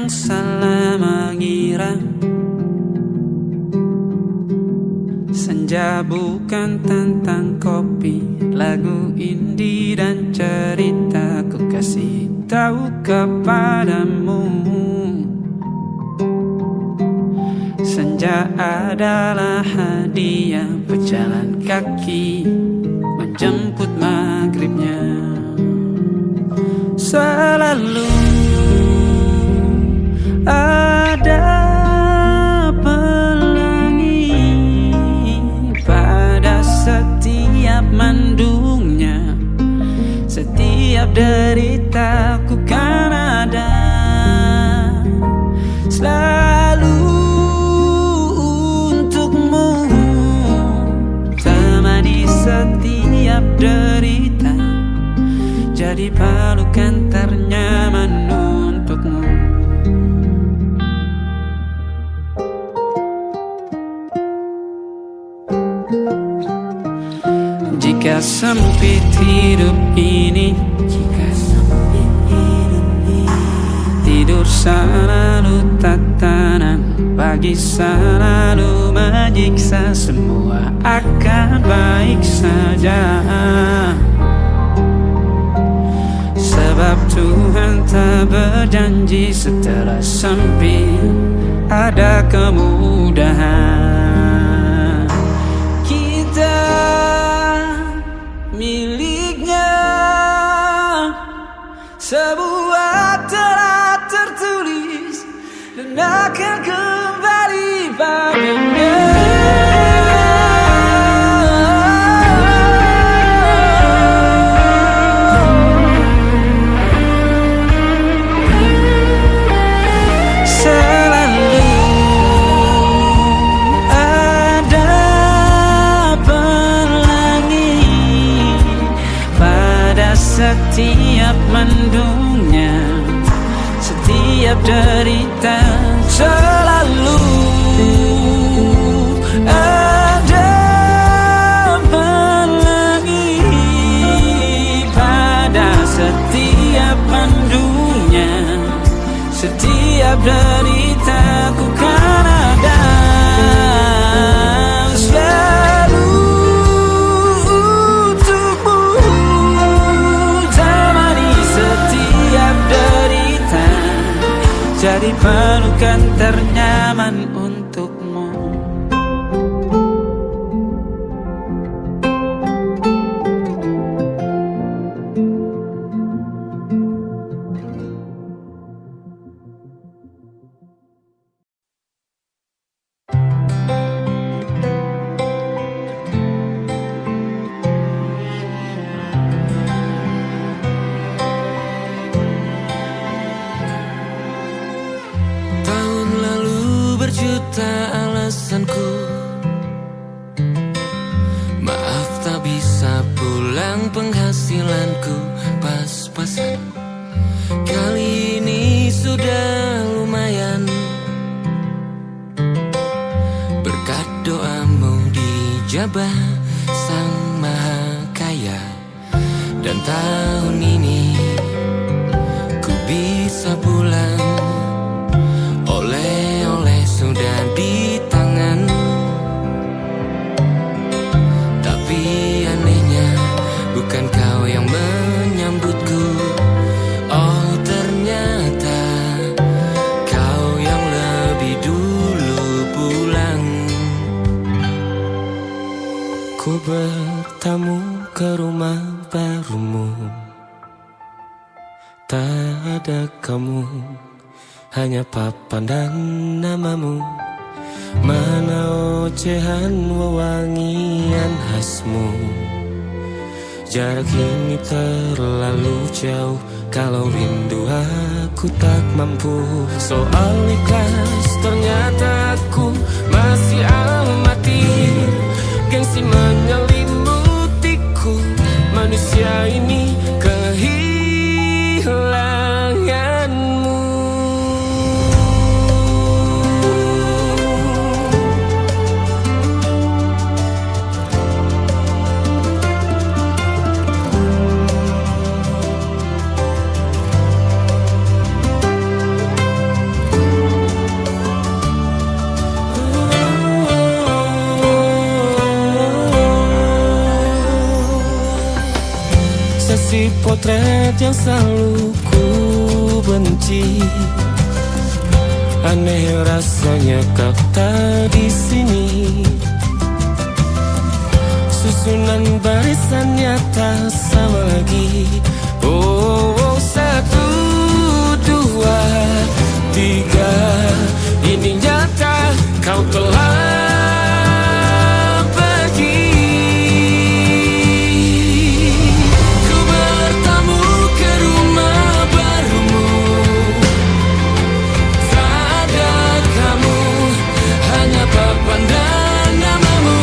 yang salah mengira senja bukan tentang kopi, lagu indie dan cerita ku kasih tahu kepadamu. Senja adalah hadiah pejalan kaki menjemput maghribnya. Selalu ada pelangi pada setiap mendungnya. Setiap derita ku kan ada selalu untukmu, temani setiap derita, jadi pelukan ternyaman untukmu. Jika sempit hidup ini, tidur selalu tatanan, pagi selalu menyiksa, semua akan baik saja. Sebab Tuhan tak berjanji setelah sempit ada kemudahan. Kita miliknya, sebuah telah tertulis dan akan kembali padanya. Setiap mendungnya, setiap derita, selalu ada pelangi pada setiap mendungnya. Setiap derita ku kan ada selalu untukmu, jadi pelukan ternyaman untukmu. Alasanku maaf tak bisa pulang, penghasilanku pas-pasan. Kali ini sudah lumayan berkat doamu dijabah Sang Maha Kaya. Dan tahun ini ku bisa pulang, oleh-oleh sudah di tangan. Tapi anehnya bukan kau yang menyambutku. Oh ternyata kau yang lebih dulu pulang. Ku bertamu ke rumah barumu, tak ada kamu, hanya papan dan namamu. Mana ocehan wewangian khasmu. Jarak ini terlalu jauh, kalau rindu aku tak mampu. Soal ikhlas ternyata aku masih amati. Gengsi menyelimutiku, manusia ini kehilanganmu. seperti potret yang selalu ku benci. Aneh rasanya kau tak di sini. Susunan barisannya tak sama lagi. Oh, 1, 2, 3. Ini nyata kau telah pergi. Ku bertamu ke rumah barumu. Tak ada kamu, hanya papan dan namamu.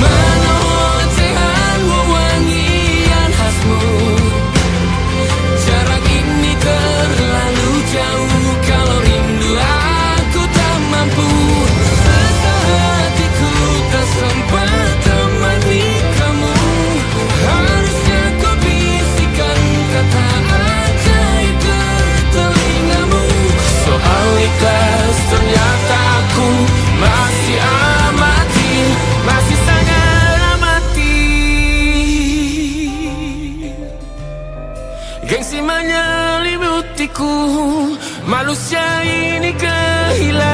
Mana ocehan wewangian khasmu. Jarak ini terlalu jauh. Kalau rindu aku tak mampu. Hatiku tak sempat temani kamu. Harusnya kau bisikan kata ajaib ke telingamu. Soal ikhlas ternyata aku masih amati, masih sangat amati. Gengsi menyelimutiku, manusia ini kehilanganmu.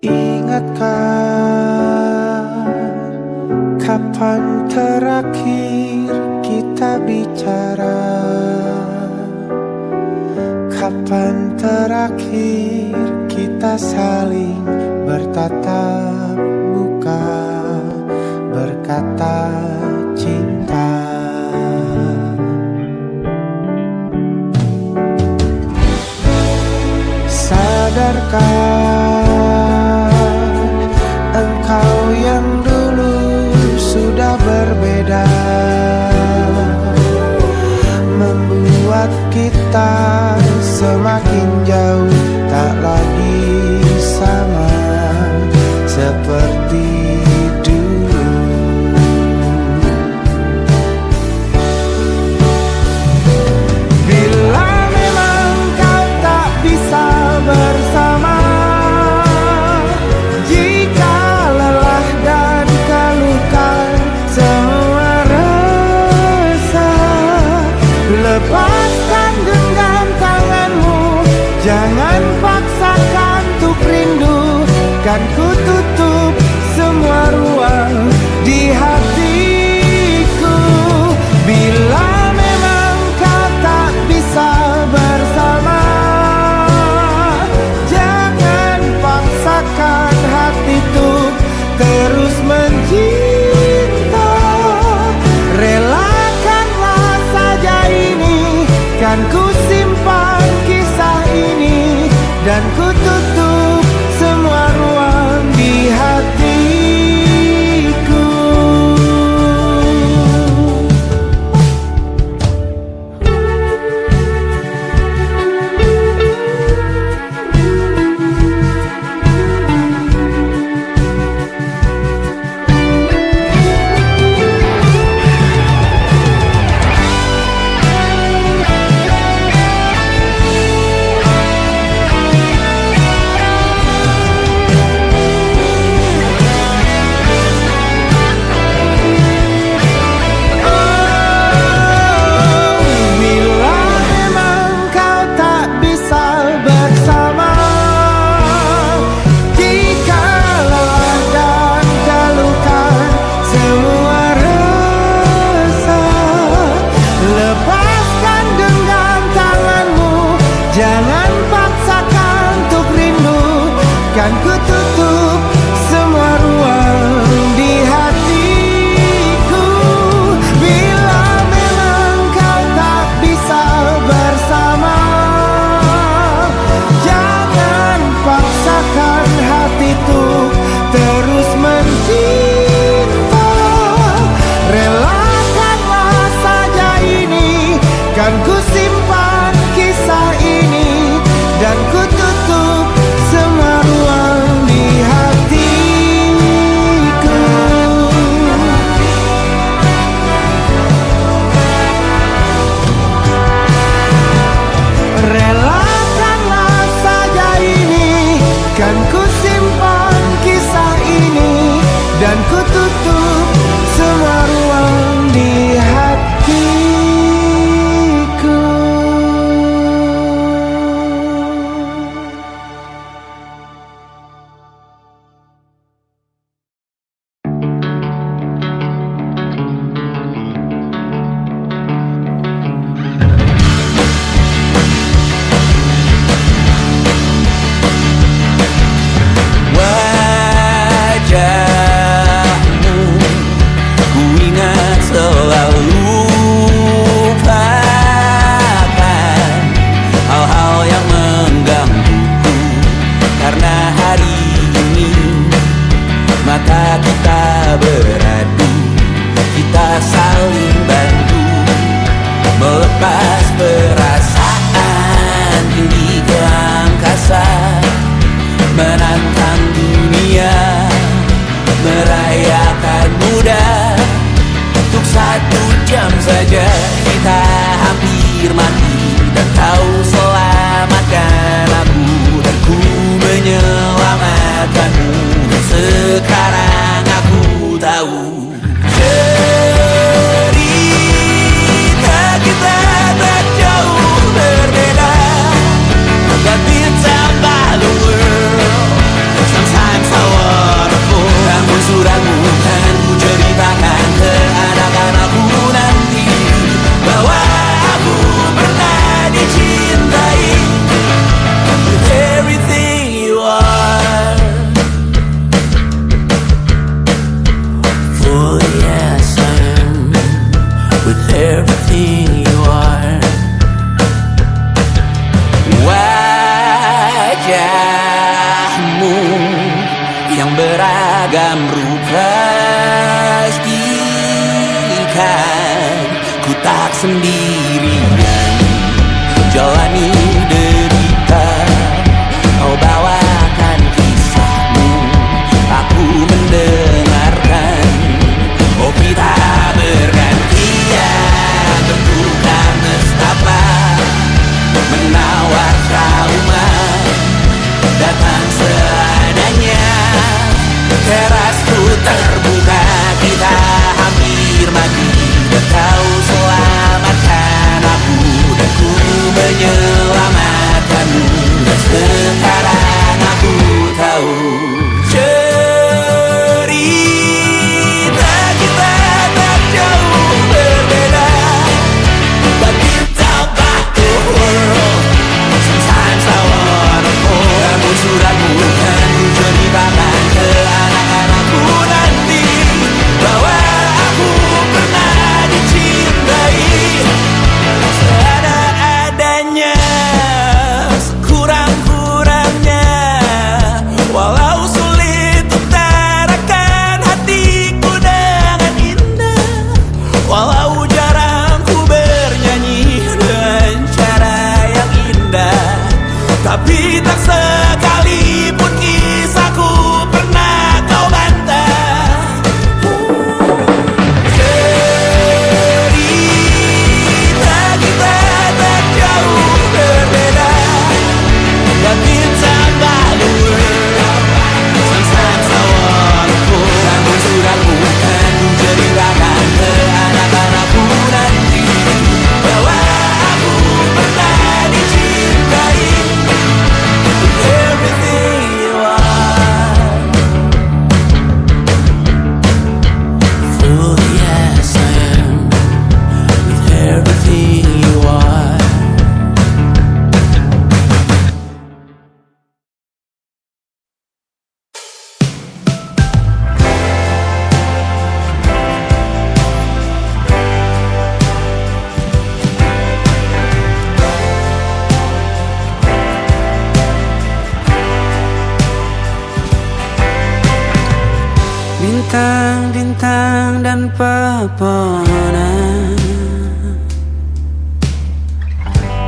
Ingatkah kapan terakhir kita bicara? Kapan terakhir kita saling bertatap muka, berkata cinta? Sadarkah engkau yang dulu sudah berbeda, membuat kita semakin jauh, tak lagi sama seperti dulu. Bila memang kau tak bisa bersama, lepaskan genggam tanganmu, jangan paksakan untuk rindu. Kan ku tutup semua ruang di hatiku. Bila memang kau tak bisa bersama, jangan paksakan hati untuk terus mencinta. Relakanlah saja ini, kan ku simpan kisah ini, dan ku tutup semua ruang di hatiku. Jangan paksakan untuk rindu, kan ku tutup semua ruang Dan kau selamatkan aku, dan ku menyelamatkanmu. Dan sekarang aku tahu cerita kita tak jauh berbeda. But it's about the world. Sometimes I wanna fall. Namun suratmu kan ku ceritakan ke anak-anak aku nanti, bahwa aku pernah dicintai with everything you are. For yes I am with everything you are. Wajahmu yang beragam rupa pastikan ku tak sendirian jalani derita. Kau bawakan kisahmu, aku mendengarkan. Oh kita bergantian bertukar nestapa, menawar trauma datang seadanya. Terasku terbuka, kita hampir mati, dan kau selamatkan aku, dan ku menyelamatkanmu. Dan sekarang aku tahu cerita kita tak jauh berbeda. But it's about the world. Sometimes I wanna fall. Namun suratmu kan ku ceritakan ke anak-anakku nanti, bahwa aku pernah dicintai seada-adanya, sekurang-kurangnya. Walau sulit utarakan hatiku dengan indah, walau jarang ku bernyanyi dengan cara yang indah, tapi tak sekalipun kisahku pernah kau bantah. Cerita kita tak jauh berbeda, but it's about the world. Sometimes I wanna fall. Namun suratmu kan ku ceritakan ke anak-anakku nanti, bahwa aku pernah dicintai with everything you are. Fully yes I am with everything you are. Bintang-bintang dan pepohonan,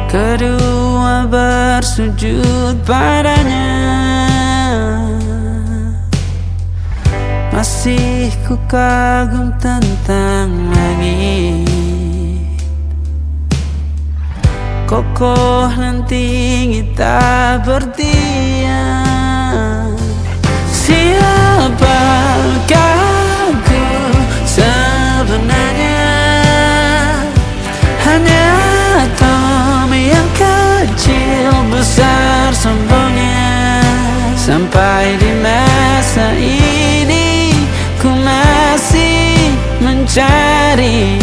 kedua bersujud padanya. Masih ku kagum tentang langit, kokoh dan tinggi tak berdiam. Siapakah ku sebenarnya? Hanya atom yang kecil besar sombongnya. Sampai di masa ini ku masih mencari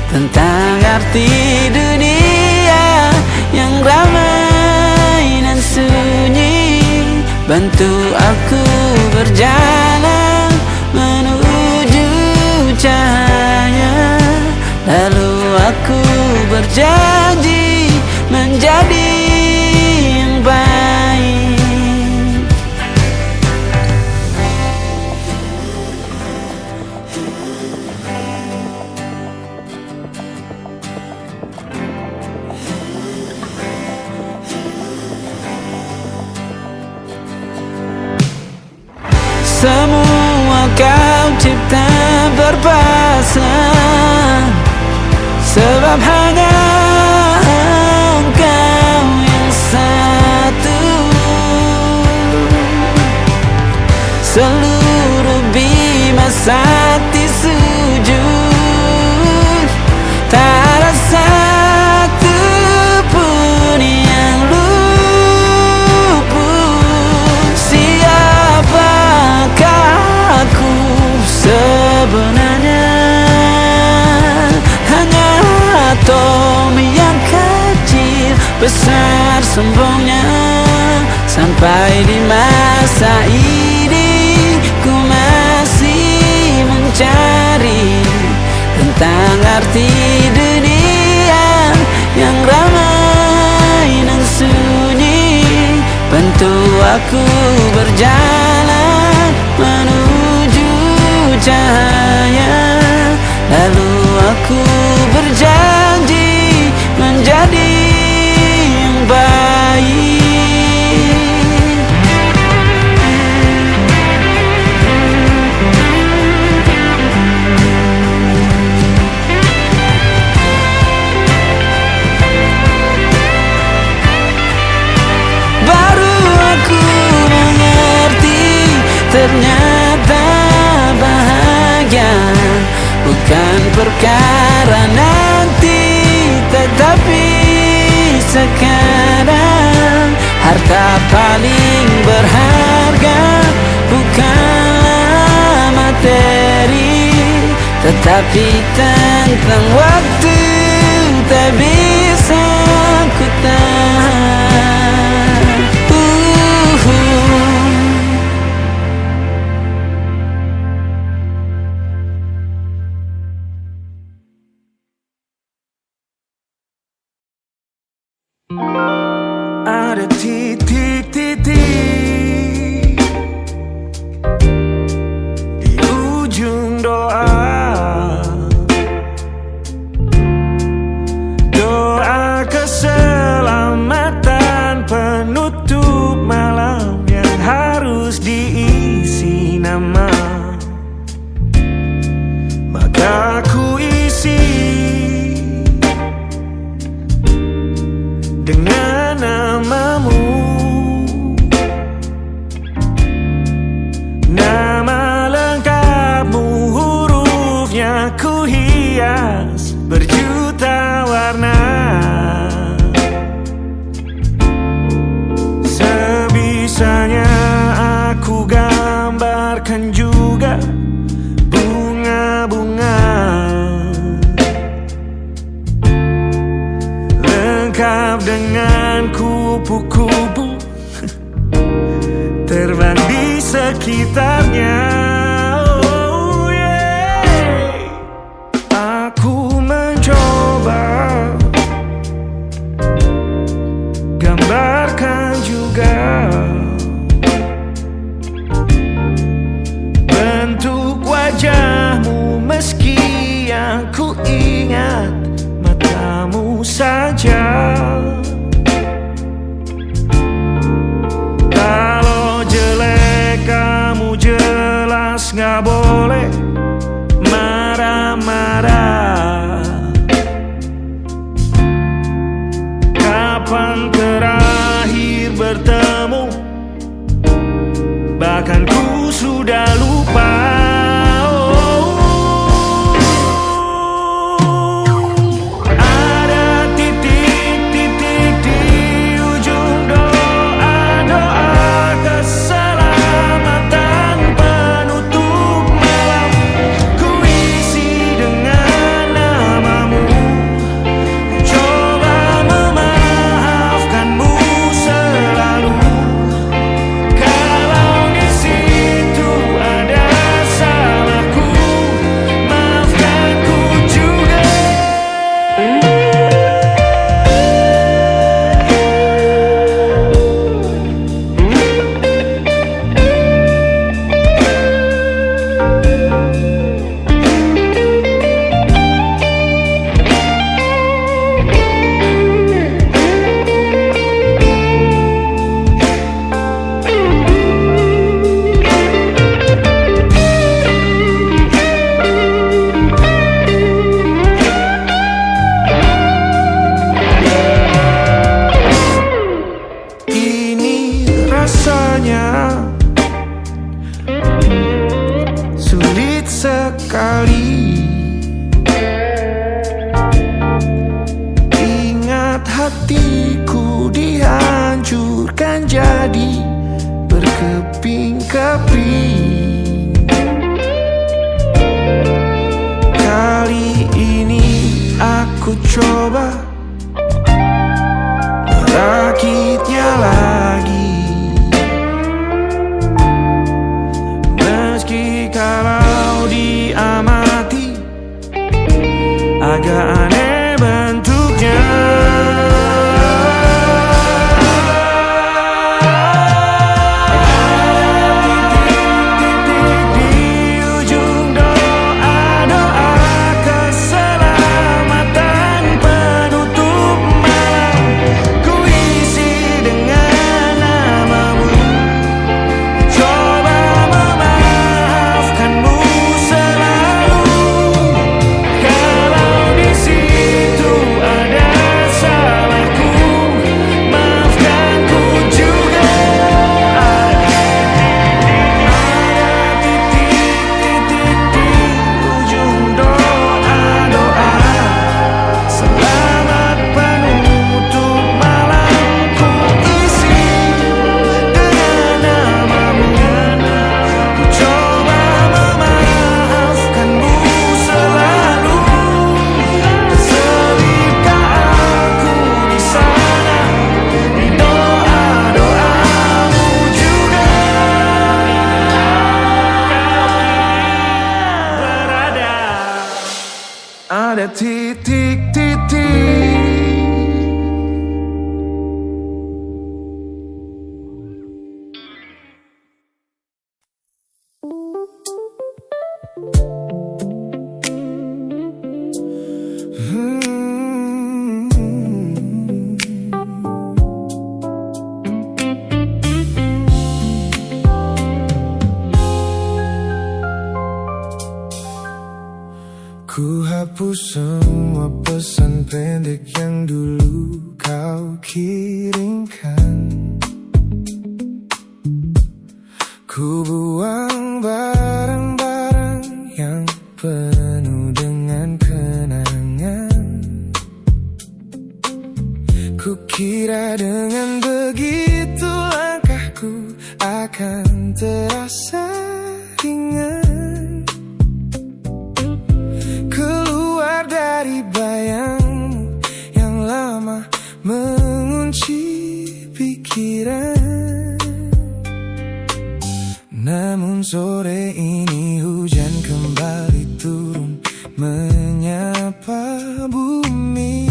tentang arti dunia yang ramai dan sunyi. Bantu aku berjalan menuju cahaya, lalu aku berjanji menjadi yang baik. Semua kau cipta berpasang, sebab hanya engkau seluruh bima sakti sujud. Tak ada satu pun yang luput. Siapakah aku sebenarnya? Hanya atom yang kecil, besar sombongnya. Sampai di masa ini ku masih mencari tentang arti dunia yang ramai dan sunyi. Bantu aku berjalan menuju cahaya, lalu aku berjanji menjadi yang baik. Ternyata bahagia bukan perkara nanti, tetapi sekarang. Harta paling berharga bukanlah materi, tetapi tentang waktu tak bisa ku tahan. Ada titik-titik di ujung doa, doa keselamatan penutup malam yang harus diisi nama. Maka ku isi dengan namamu, nama lengkapmu, hurufnya ku hias berjuta warna. Sebisanya aku gambarkan juga bunga-bunga lengkap dengan kupu-kupu terbang di sekitarnya. Oh yeah. Aku mencoba gambarkan juga bentuk wajahmu, meski yang ku ingat matamu saja. Kalau jelek kamu jelas gak boleh marah-marah. Kapan terakhir bertemu, bahkan ku sudah lupa. Ada dihancurkan jadi berkeping-keping. Kali ini aku coba merakitnya lagi, meski kalau diamati agak aneh bentuknya. Ada titik-titik. Ku hapus semua pesan pendek yang dulu kau kirimkan. Ku buang barang-barang yang penuh dengan kenangan. Ku kira dengan begitu langkahku akan terasa ringan. Keluar dari bayangmu yang lama mengunci pikiran. Namun sore ini hujan kembali turun menyapa bumi,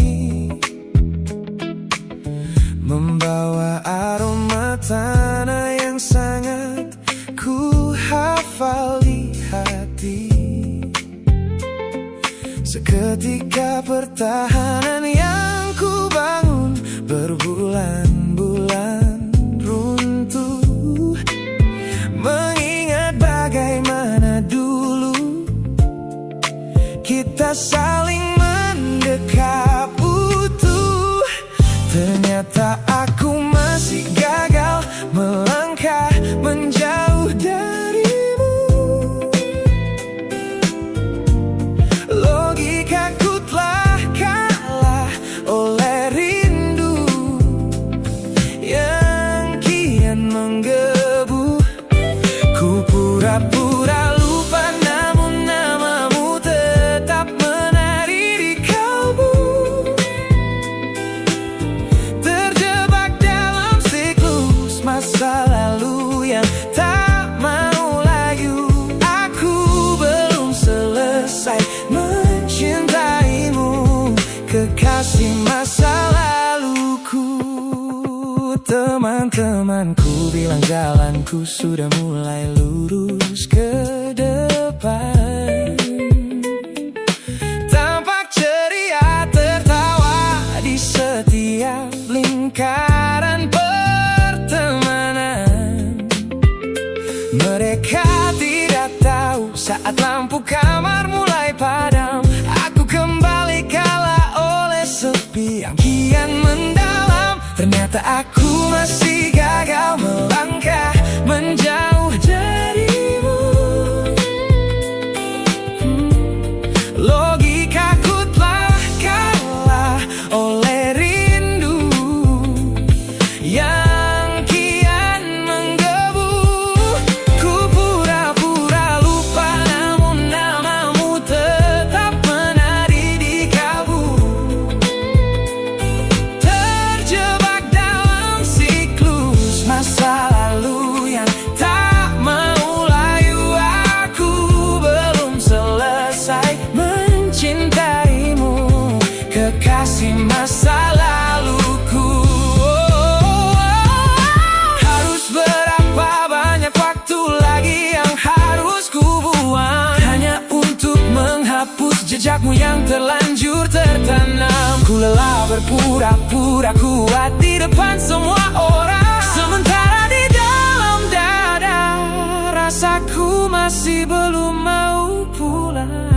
membawa aroma tanah yang sangat ku hafal di hati. Seketika pertahanan yang ku bangun berbulan-bulan runtuh, mengingat bagaimana dulu kita saling mendekap utuh. Ternyata aku masih gagal melangkah menjauh darimu. Logikaku telah kalah oleh rindu yang kian menggebu. Ku pura-pura lupa, namun namamu tetap menari di kalbu. Terjebak dalam siklus masa lalu yang tak mau layu. Aku belum selesai mencintaimu, kekasih masa laluku. Teman-temanku bilang jalanku sudah mulai lurus ke depan. Tampak ceria tertawa di setiap lingkaran pertemanan. Mereka tidak tahu saat lampu kamar mulai padam, aku kembali kalah oleh sepi yang kian mendalam. Ternyata aku masih gagal melangkah menjauh darimu. Logikaku telah kalah oleh rindu jejakmu yang terlanjur tertanam. Ku lelah berpura-pura kuat di depan semua orang, sementara di dalam dada rasaku masih belum mau pulang.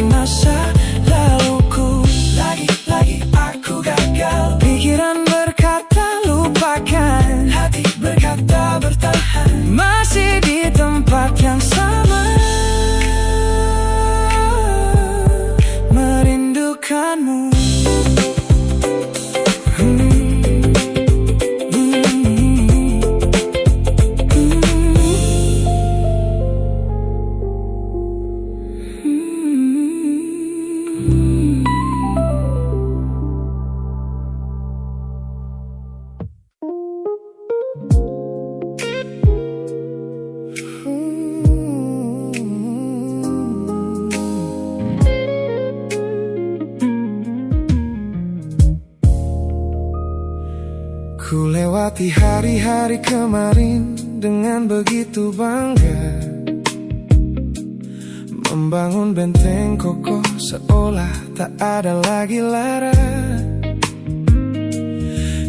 Masa laluku, lagi-lagi aku gagal. Pikiran berkata lupakan, hati berkata bertahan, masih di tempat yang sama, merindukanmu. Ku lewati hari-hari kemarin dengan begitu bangga, membangun benteng kokoh seolah tak ada lagi lara.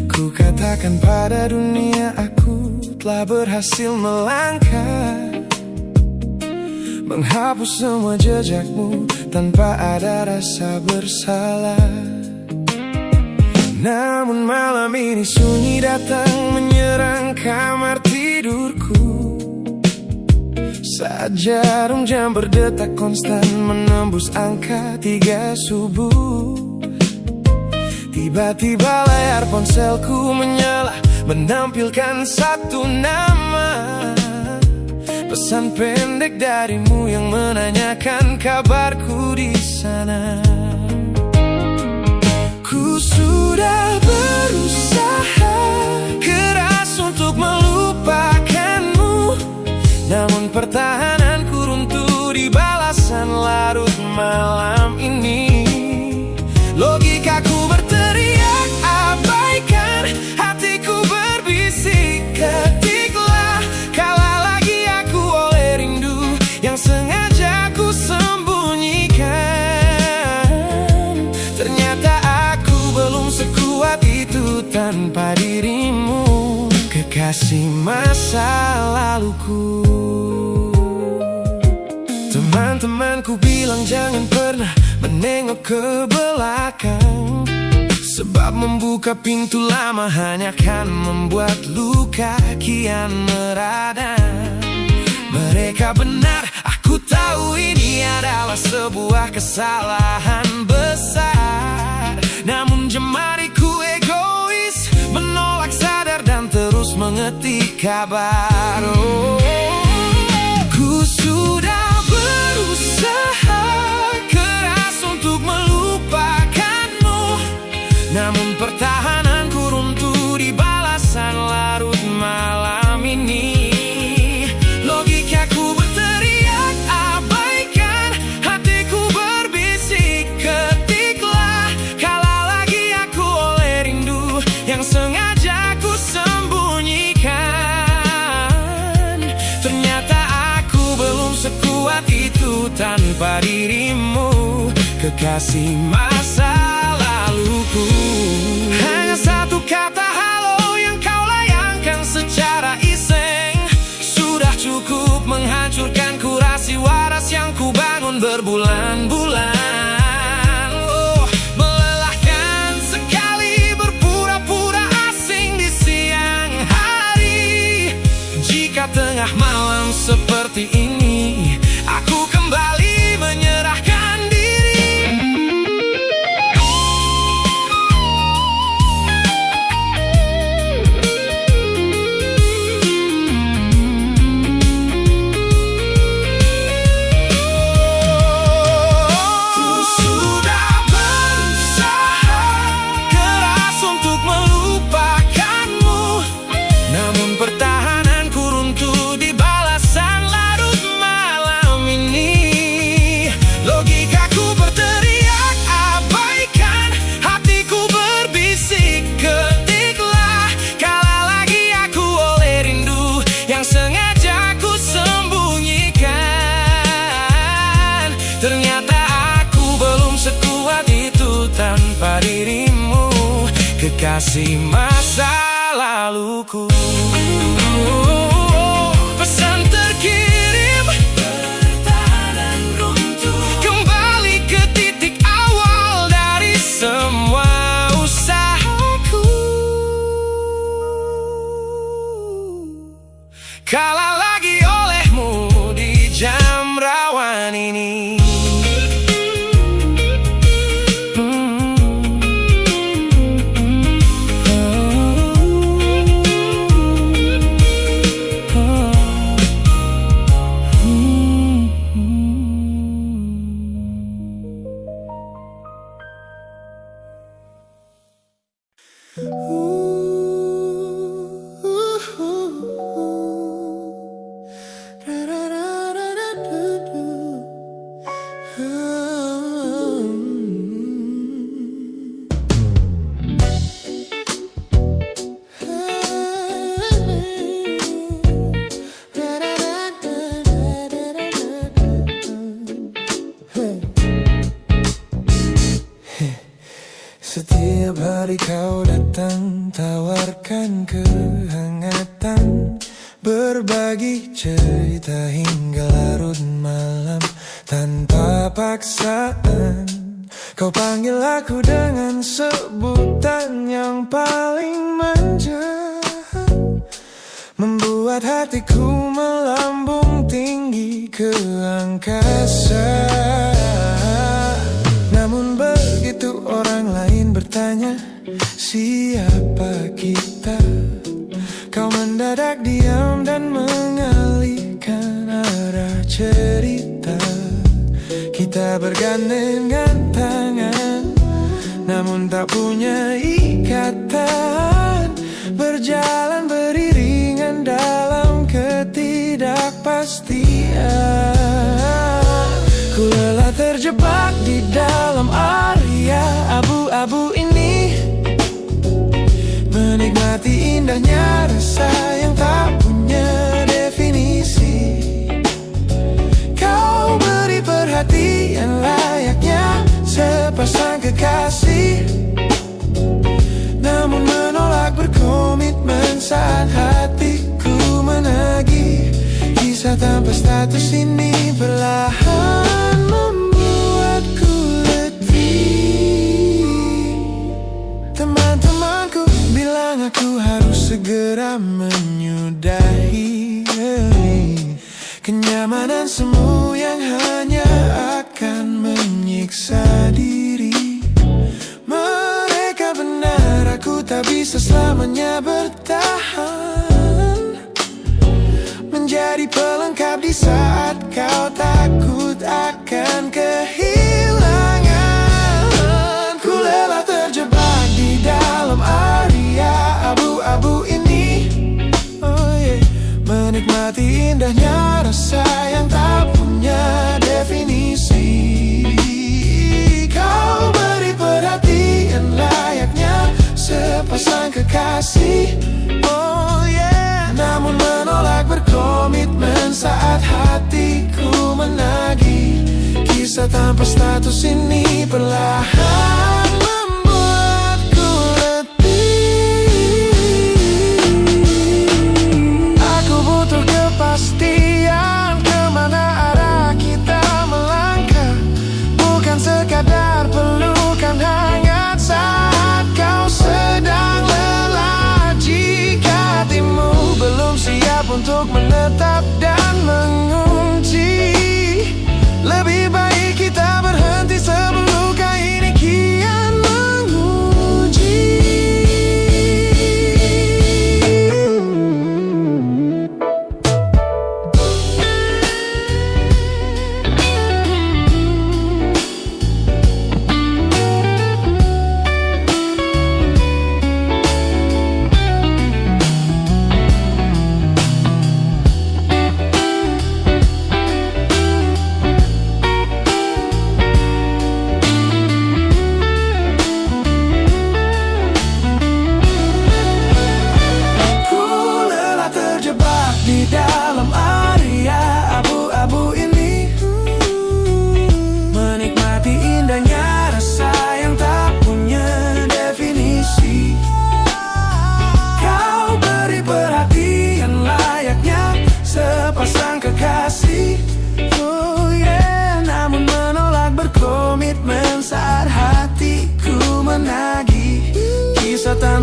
Ku katakan pada dunia aku telah berhasil melangkah, menghapus semua jejakmu tanpa ada rasa bersalah. Namun malam ini sunyi datang menyerang kamar tidurku, saat jarum jam berdetak konstan menembus angka 3 subuh. Tiba-tiba layar ponselku menyala, menampilkan satu nama, pesan pendek darimu yang menanyakan kabarku di sana. Ku sudah berusaha keras untuk melupakanmu, namun pertahananku runtuh di balasan larut malam ini. Logikaku berteriak abaikan, hatiku berbisik ketiklah, kalah lagi aku oleh rindu yang sengaja ku sembunyikan. Ternyata belum sekuat itu tanpa dirimu, kekasih masa laluku. Teman-temanku bilang jangan pernah menengok ke belakang, sebab membuka pintu lama hanya akan membuat luka kian meradang. Mereka benar, aku tahu ini adalah sebuah kesalahan besar, namun jemariku egois menolak sadar dan terus mengetik kabar. Ku sudah berusaha keras untuk melupakanmu, namun pertahananku runtuh di balasan larut malam ini. Logikaku berteriak abaikan, hatiku berbisik ketiklah, kalah lagi aku oleh rindu yang sengaja ku sembunyikan. Ternyata aku belum sekuat itu tanpa dirimu, kekasih masa laluku. Hanya satu kata halo yang kau layangkan secara iseng sudah cukup menghancurkan kekasih masa laluku. Pesan terkirim, bertahan runtuh, kembali ke titik awal dari semua usahaku. Kalah lagi olehmu di jam rawan ini. Setiap hari kau datang, tawarkan kehangatan, berbagi cerita hingga larut malam tanpa paksaan. Kau panggil aku dengan sebutan yang paling manja, membuat hatiku melambung tinggi ke angkasa. Namun begitu orang lain bertanya, siapa kita? Kau mendadak diam dan mengalihkan arah cerita. Kita bergandengan tangan, namun tak punya ikatan, berjalan beriringan dalam ketidakpastian. Ku lelah terjebak di dalam area abu-abu ini, menikmati indahnya rasa yang tak punya definisi. Kau beri perhatian layaknya sepasang kekasih, namun menolak berkomitmen saat hatiku menagih. Kisah tanpa status ini perlahan membuatku letih. Teman-temanku bilang aku harus segera menyudahi kenyamanan semu yang hanya akan menyiksa diri. Mereka benar, aku tak bisa selamanya bertahan, menjadi pelengkap di saat kau takut akan kehilangan. Ku lelah terjebak di dalam area abu-abu ini, menikmati indahnya rasa yang tak punya definisi. Kau beri perhatian layaknya sepasang kekasih, namun menolak berkomitmen saat hatiku menagih. Kisah tanpa status ini perlahan membuatku letih. Aku butuh kepastian kemana arah kita melangkah, bukan sekadar pelukan hangat saat kau sedang lelah. Jika hatimu belum siap untuk menetap dan mengunci, lebih baik kita berhenti sebelum luka ini kian menguji.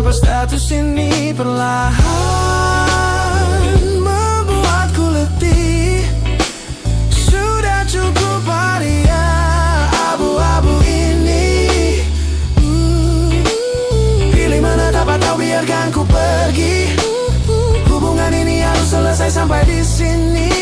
Mengapa status ini perlahan membuatku letih? Sudah cukup waria abu-abu ini. Pilih mana dapat kau biarkan ku pergi. Hubungan ini harus selesai sampai di sini.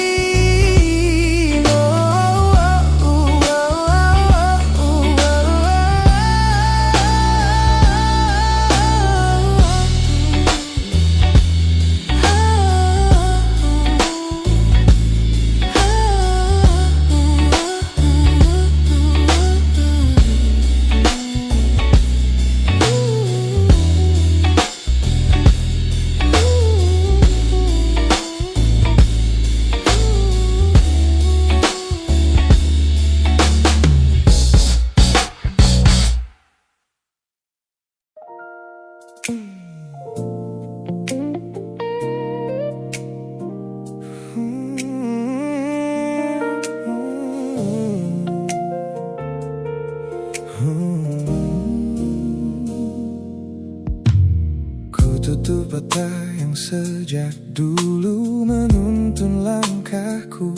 Ku tutup mata yang sejak dulu menuntun langkahku.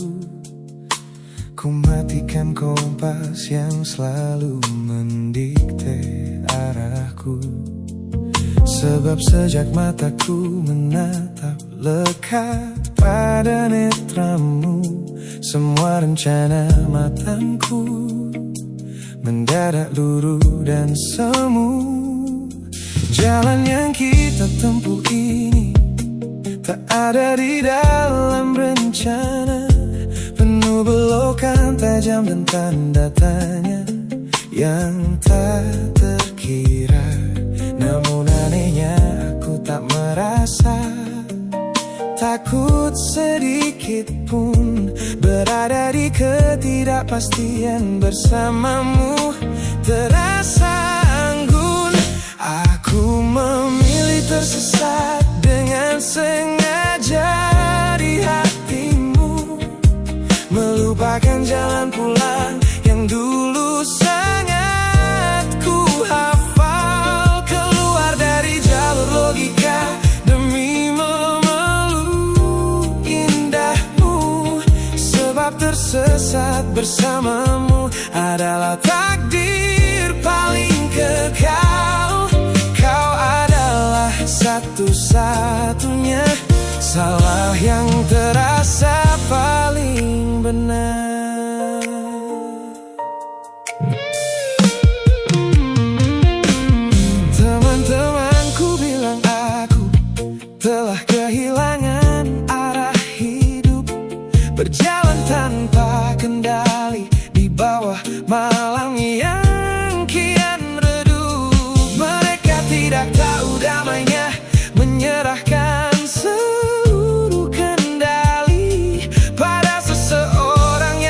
Ku matikan kompas yang selalu mendikte arahku. Sebab sejak mataku menatap lekat pada netramu, semua rencana matangku mendadak luruh dan semu. Jalan yang kita tempuh ini tak ada di dalam rencana, penuh belokan tajam dan tanda tanya yang tak terkira. Namun anehnya aku tak merasa takut sedikit pun berada di ketidakpastian bersamamu. Terasa anggun, aku memilih tersesat dengan sengaja di hatimu, melupakan jalan pulang yang dulu sangat ku hafal. Keluar dari jalur logika demi memeluk indahmu, sebab tersesat bersamamu adalah takdir paling kekal. Kau adalah satu-satunya salah yang terasa paling benar. Teman-temanku bilang aku telah kehilangan arah hidup, berjalan tanpa kendali di bawah malam yang kian redup. Mereka tidak tahu damainya menyerahkan seluruh kendali pada seseorang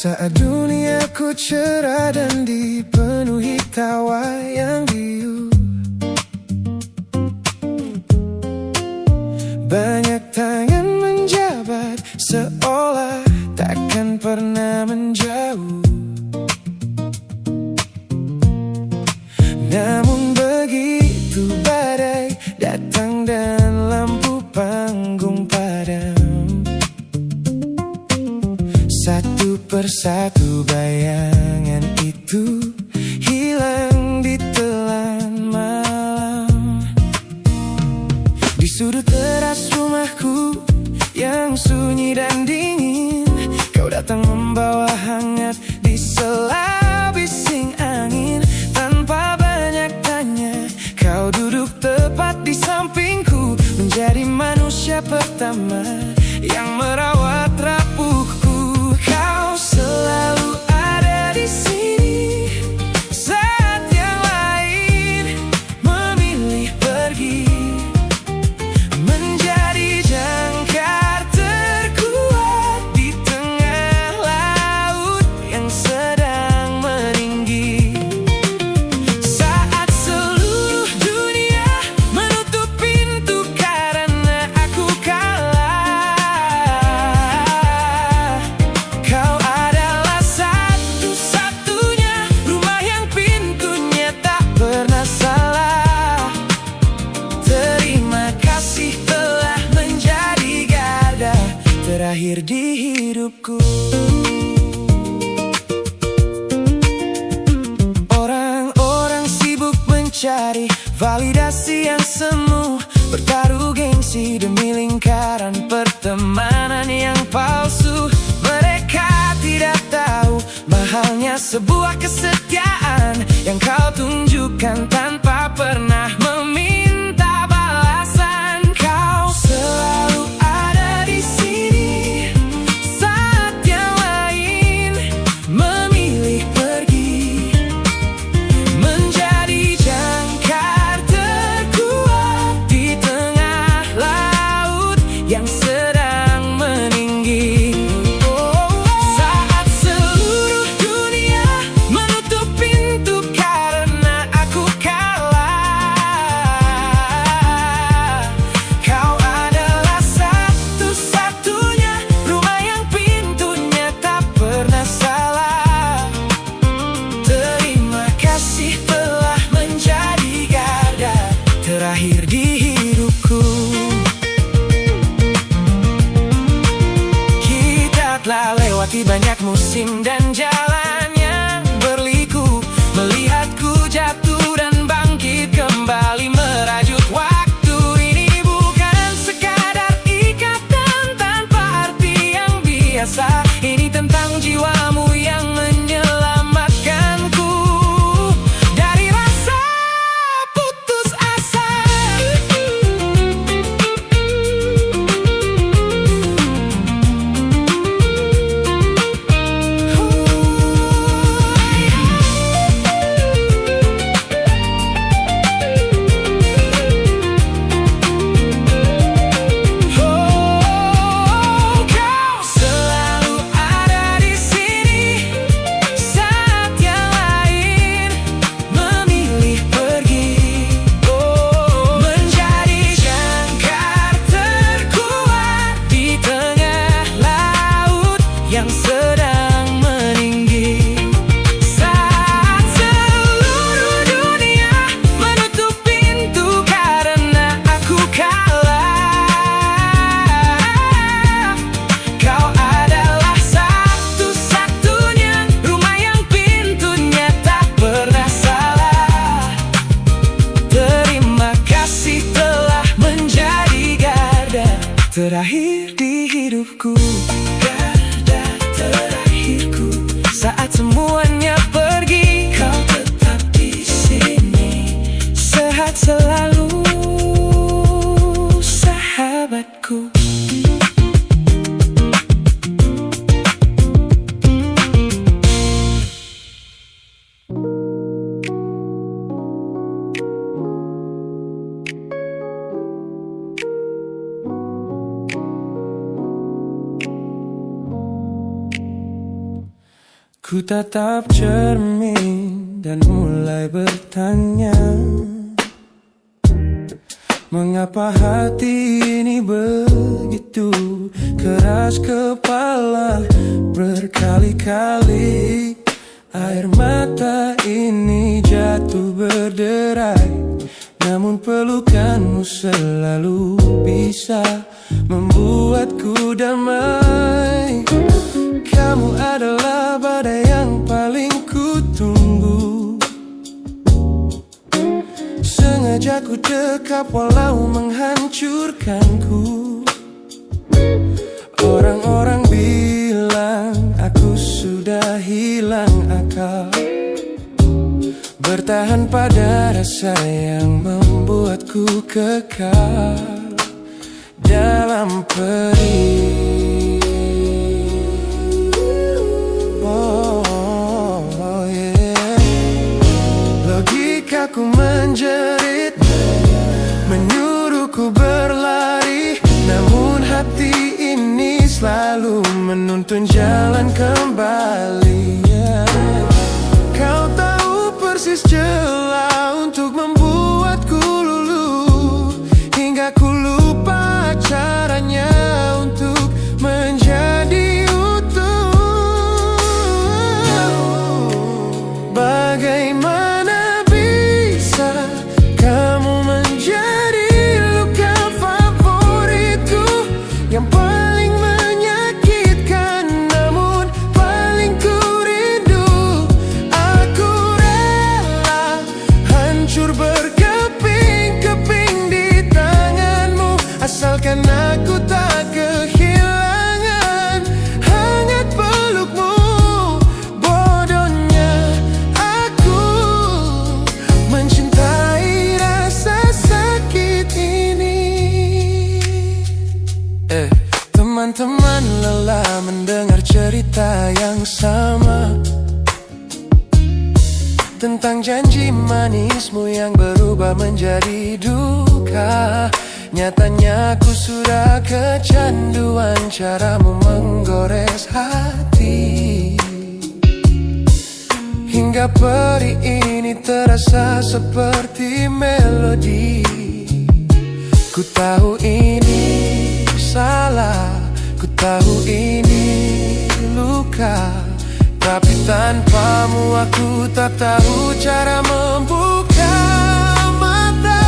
Saat duniaku cerah dan dipenuhi tawa yang riuh, banyak tangan menjabat seolah takkan pernah menjauh. Namun begitu badai datang dan lampu panggung padam, satu persatu bayangan itu hilang di telan malam. Di sudut teras rumahku yang sunyi dan dingin, kau datang membawa hangat di sela bising angin. Tanpa banyak tanya, kau duduk tepat di sampingku, menjadi manusia pertama yang merawat rapuhku. Kau selalu ada di sini saat yang lain memilih pergi, menjadi jangkar terkuat di tengah laut yang sedang meninggi. Saat seluruh dunia menutup pintu karena aku kalah, kau adalah satu-satunya rumah yang pintunya tak pernah salah. Terima kasih telah menjadi garda terakhir di hidupku. Orang-orang sibuk mencari validasi yang semu, bertaruh gengsi demi lingkaran pertemanan yang palsu. Mereka tidak tahu mahalnya sebuah kesetiaan yang kau tunjukkan tanpa pernah meminta balasan. Kau selalu ada di sini saat yang lain memilih pergi, menjadi jangkar terkuat di tengah laut yang sedang meninggi. Saat seluruh dunia menutup pintu karena aku kalah, kau adalah satu-satunya rumah yang pintunya tak pernah salah. Terima kasih telah menjadi garda terakhir di hidupku. Kita telah lewati banyak musim dan jalan yang berliku, melihatku jatuh dan bangkit kembali merajut waktu. Ini bukan sekadar ikatan tanpa arti yang biasa, ini tentang jiwamu yang menyelamatkanku dari rasa putus asa. Kau selalu ada di sini saat yang lain memilih pergi, menjadi jangkar terkuat di tengah laut yang sedang meninggi. Saat seluruh dunia menutup pintu karena aku kalah, kau adalah satu-satunya rumah yang pintunya tak pernah salah. Terima kasih telah menjadi garda terakhir di hidupku, garda terakhirku. Saat semuanya pergi, kau tetap di sini, sehat selalu sahabatku. Ku tatap cermin dan mulai bertanya, mengapa hati ini begitu keras kepala? Berkali-kali air mata ini jatuh berderai, namun pelukanmu selalu bisa membuatku damai. Kamu adalah badai yang paling ku tunggu, sengaja ku dekap walau menghancurkanku. Orang-orang bilang aku sudah hilang akal, bertahan pada rasa yang membuatku kekal dalam perih. Logikaku menjerit, menyuruhku berlari, namun hati ini selalu menuntun jalan kembali. Kau tahu persis celah untuk membuatku luluh, hingga ku lupa caranya untuk menjadi utuh. Bagaimana bisa kamu menjadi luka favoritku, yang paling menyakitkan namun paling ku rindu. Aku rela hancur berkeping-keping di tanganmu, asalkan aku tak kehilangan hangat pelukmu. Bodohnya aku mencintai rasa sakit ini. Teman-teman lelah mendengar cerita yang sama, tentang janji manismu yang berubah menjadi duka. Nyatanya aku sudah kecanduan caramu menggores hati, hingga perih ini terasa seperti melodi. Ku tahu ini salah, ku tahu ini luka, tapi tanpamu aku tak tahu cara membuka mata.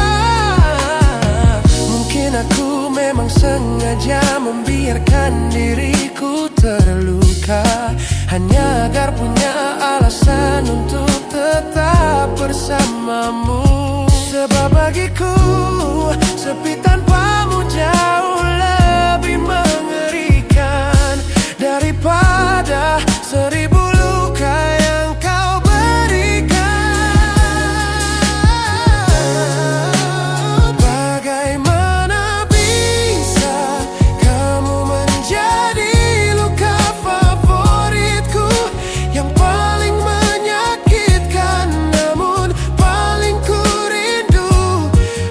Mungkin aku memang sengaja membiarkan diriku terluka, hanya agar punya alasan untuk tetap bersamamu. Sebab bagiku sepi tanpamu jauh lebih mengerikan daripada 1000 luka yang kau berikan. Bagaimana bisa kamu menjadi luka favoritku, yang paling menyakitkan namun paling ku rindu.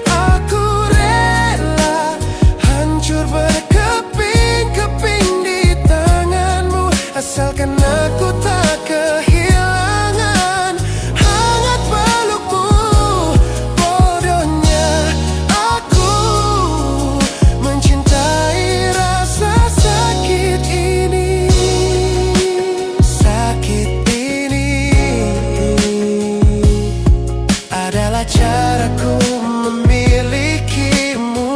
Aku rela hancur berkeping-keping di tanganmu, asalkan aku tak kehilangan hangat pelukmu. Bodohnya aku mencintai rasa sakit ini. Sakit ini adalah caraku memilikimu.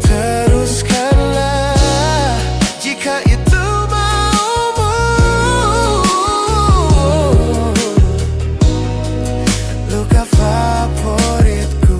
Teruskanlah jika itu maumu. Luka favoritku.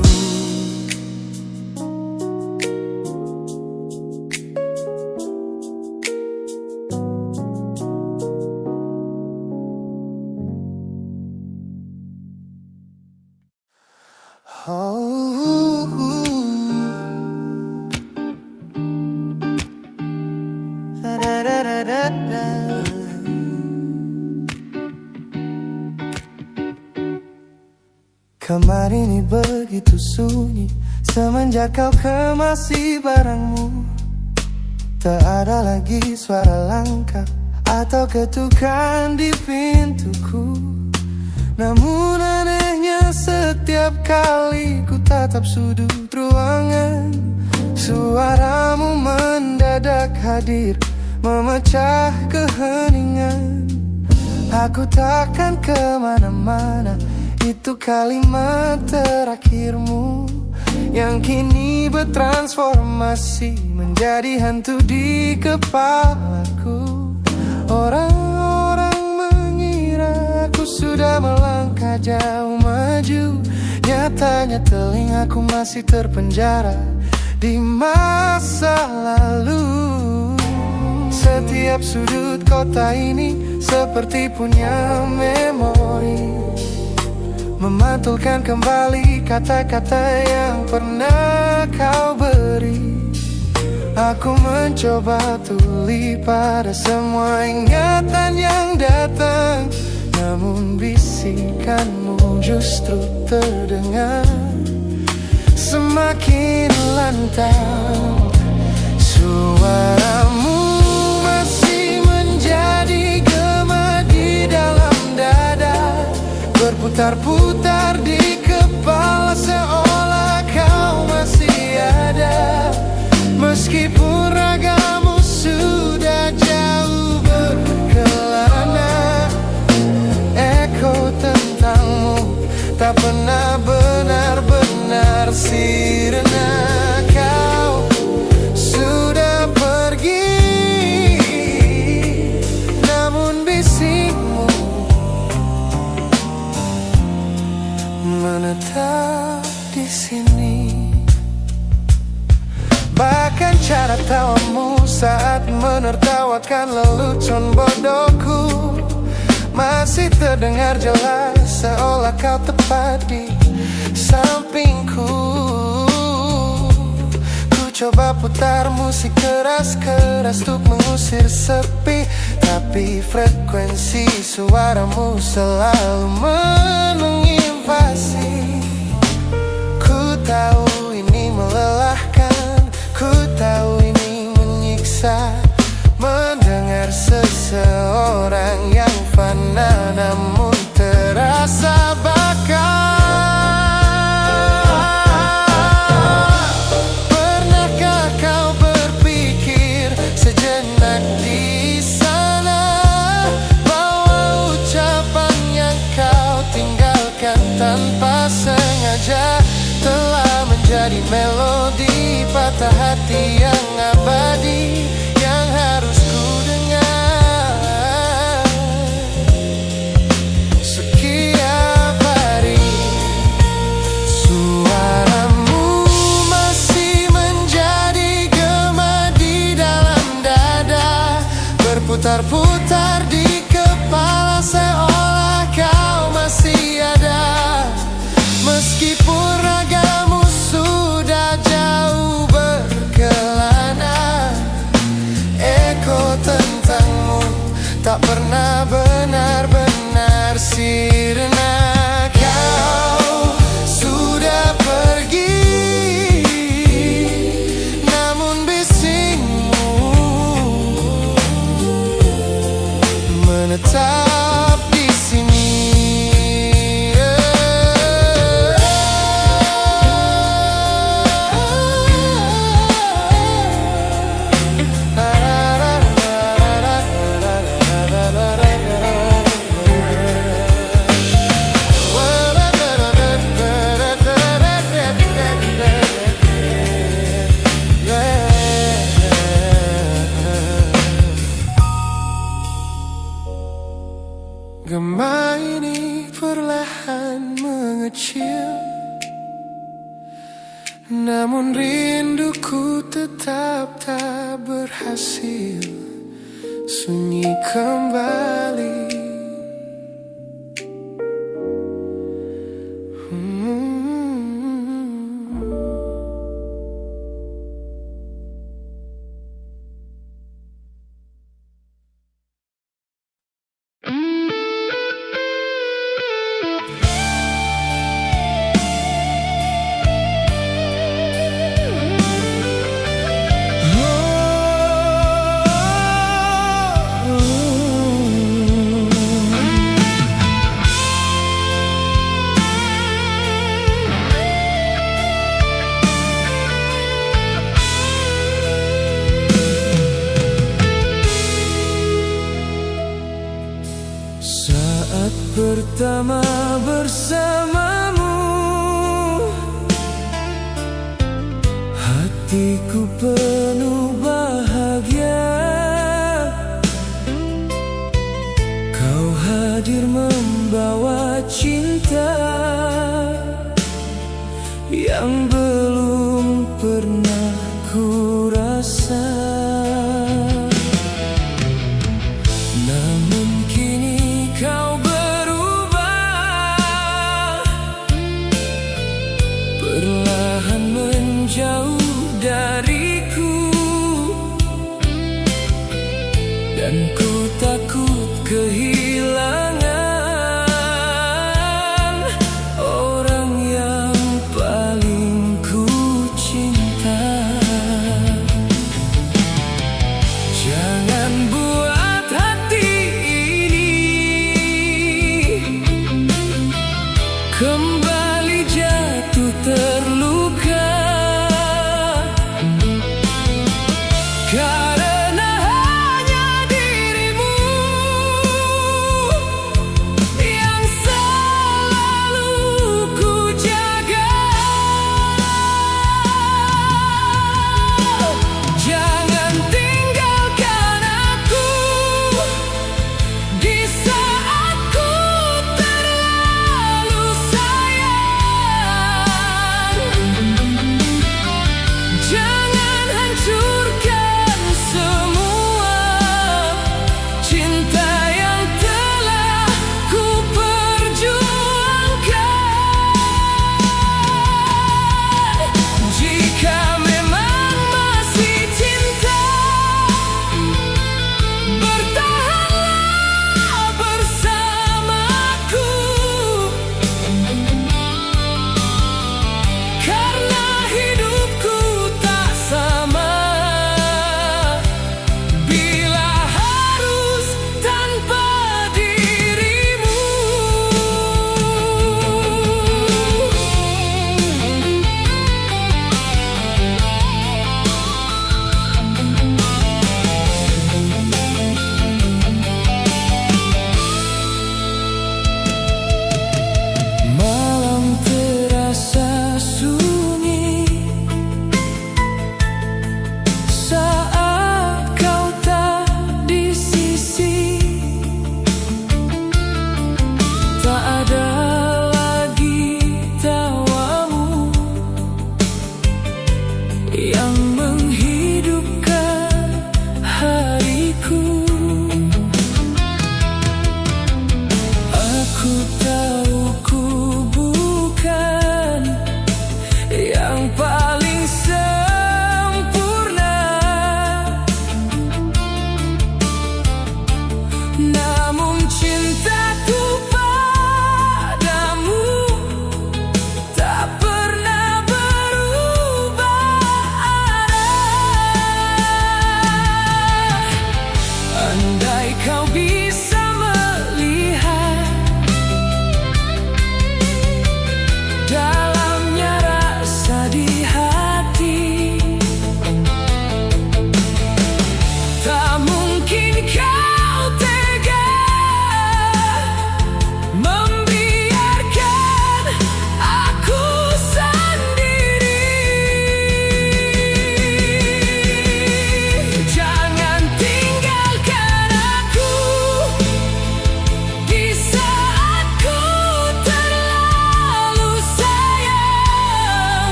Kamar ini begitu sunyi semenjak kau kemasi barangmu. Tak ada lagi suara langkah atau ketukan di pintuku. Namun anehnya setiap kali ku tatap sudut ruangan, suaramu mendadak hadir, memecah keheningan. Aku takkan kemana-mana, itu kalimat terakhirmu yang kini bertransformasi menjadi hantu di kepalaku. Orang-orang mengira aku sudah melangkah jauh maju, nyatanya telingaku masih terpenjara di masa lalu. Setiap sudut kota ini seperti punya memori, memantulkan kembali kata-kata yang pernah kau beri. Aku mencoba tuli pada semua ingatan yang datang, namun bisikanmu justru terdengar semakin lantang. Suaramu masih menjadi gema di dalam dada, berputar-putar di kepala seolah kau masih ada. Meskipun ragamu sudah jauh berkelana, eko tentangmu tak pernah benar-benar sirna. Kau sudah pergi, namun bisikmu menetap di sini. Bahkan cara tawamu saat menertawakan lelucon bodohku masih terdengar jelas, seolah kau tepat di sampingku. Ku coba putar musik keras-keras untuk mengusir sepi, tapi frekuensi suaramu selalu menginvasi. Ku tahu ini melelahkan, ku tahu ini menyiksa, mendengar seseorang yang fana namun terasa bakal. Pernahkah kau berpikir sejenak di sana bahwa ucapan yang kau tinggalkan tanpa sengaja telah menjadi melodi patah hati yang abadi, yang harus ku dengar setiap hari. Suaramu masih menjadi gema di dalam dada, berputar-putar di kepala seolah kau masih ada. Meskipun ragamu sudah jauh berkelana, eko tentangmu tak pernah benar-benar sirna. Kau sudah pergi, namun bisikmu menetap di sini. Gema ini perlahan mengecil, namun rinduku tetap tak berhasil sunyi kembali. pertama bersamamu, hatiku penuh bahagia. Kau hadir membawa cinta yang belum pernah ku rasa. Namun kini kau berubah, perlahan menjauh dariku, dan ku takut kehilangan